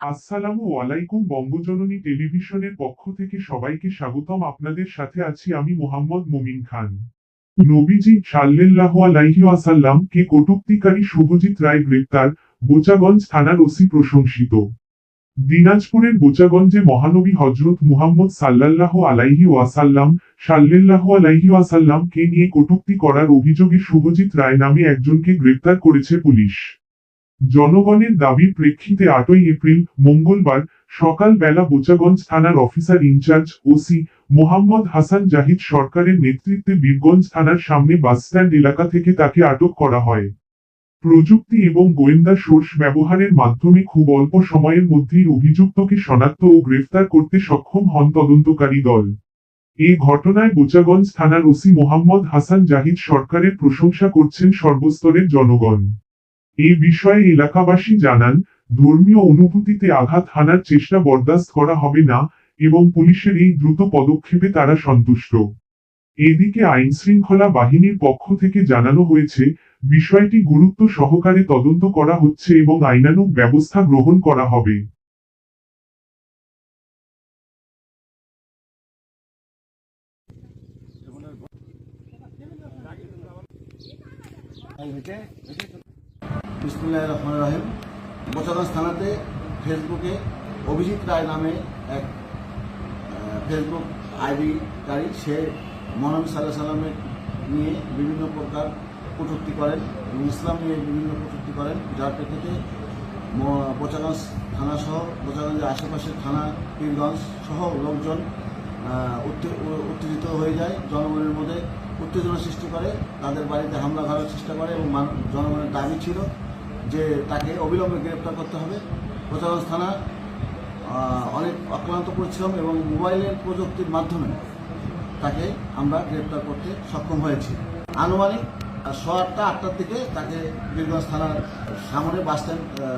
আসসালামু আলাইকুম। বঙ্গজননী টেলিভিশনের পক্ষ থেকে সবাইকে স্বাগতম। আপনাদের সাথে আছি আমি মোহাম্মদ মুমিন খান। নবীজি সাল্লাল্লাহু আলাইহি ওয়াসাল্লাম কে কটূক্তিকারী শুভজিৎ রায় গ্রেপ্তার, বোচাগঞ্জ থানার ওসি প্রশংসিত। দিনাজপুরের বোচাগঞ্জে মহানবী হযরত মুহাম্মদ সাল্লাল্লাহু আলাইহি ওয়াসাল্লাম কে নিয়ে কটূক্তি করার অভিযোগে শুভজিৎ রায় নামে একজনকে গ্রেপ্তার করেছে পুলিশ। জনগণের দাবির প্রেক্ষিতে 8ই এপ্রিল মঙ্গলবার সকাল বেলা বোচাগঞ্জ থানার officer in charge OC Mohammad Hasan Zahid সরকারের নেতৃত্বে বীরগঞ্জ থানার সামনে বাসস্ট্যান্ড এলাকা থেকে তাকে আটক করা হয়। প্রযুক্তি এবং গোয়েন্দা সোর্স ব্যবহারের মাধ্যমে খুব অল্প সময়ের মধ্যেই অভিযুক্তকে শনাক্ত ও গ্রেফতার করতে সক্ষম হন তদন্তকারী দল। এ ঘটনায় বোচাগঞ্জ থানার ওসি মোহাম্মদ হাসান জাহিদ সরকারের প্রশংসা করছেন সর্বস্তরের জনগণ। এ বিষয়ে এলাকাবাসী জানান, ধর্মীয় অনুভূতিতে আঘাত হানার চেষ্টা বরদাস্ত করা হবে না এবং পুলিশের এই দ্রুত পদক্ষেপে তারা সন্তুষ্ট। এদিকে আইনশৃঙ্খলা বাহিনীর পক্ষ থেকে জানানো হয়েছে, বিষয়টি গুরুত্ব সহকারে তদন্ত করা হচ্ছে এবং আইনানুগ ব্যবস্থা গ্রহণ করা হবে। বিসমিল্লাহির রহমানির রহিম। বোচাগঞ্জ থানাতে ফেসবুকে অভিজিৎ রায় নামে এক ফেসবুক আইডিকারী, সে মহানবী সাল্লাল্লাহু আলাইহি সাল্লামের নিয়ে বিভিন্ন প্রকার কটূক্তি করেন এবং ইসলাম নিয়ে বিভিন্ন কটূক্তি করেন, যার প্রেক্ষিতে বোচাগঞ্জ থানা সহ বোচাগঞ্জের আশেপাশের থানা পীরগঞ্জ সহ লোকজন উত্তেজিত হয়ে যায়, জনগণের মধ্যে উত্তেজনা সৃষ্টি করে, তাদের বাড়িতে হামলা করার চেষ্টা করে এবং জনগণের দাবি ছিল যে তাকে অবিলম্বে গ্রেপ্তার করতে হবে। বোচাগঞ্জ থানা অনেক অক্লান্ত পরিশ্রম এবং মোবাইলের প্রযুক্তির মাধ্যমে তাকে আমরা গ্রেপ্তার করতে সক্ষম হয়েছি। আনুমানিক 8টার দিকে তাকে বীরগঞ্জ থানার সামনে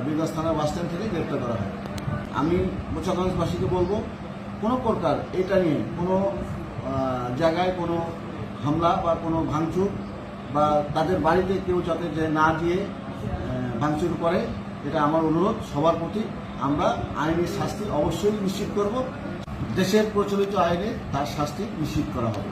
বীরগঞ্জ থানার বাসস্ট্যান্ড থেকে গ্রেপ্তার করা হয়। আমি বোচাগঞ্জবাসীকে বলবো, কোনো প্রকার এটা নিয়ে কোনো জায়গায় কোনো হামলা বা কোনো ভাঙচুর বা তাদের বাড়িতে কেউ যাতে যে না দিয়ে ভাঙচুর করে, এটা আমার অনুরোধ সবার প্রতি। আমরা আইনের শাস্তি অবশ্যই নিশ্চিত করব, দেশের প্রচলিত আইনে তার শাস্তি নিশ্চিত করা হবে।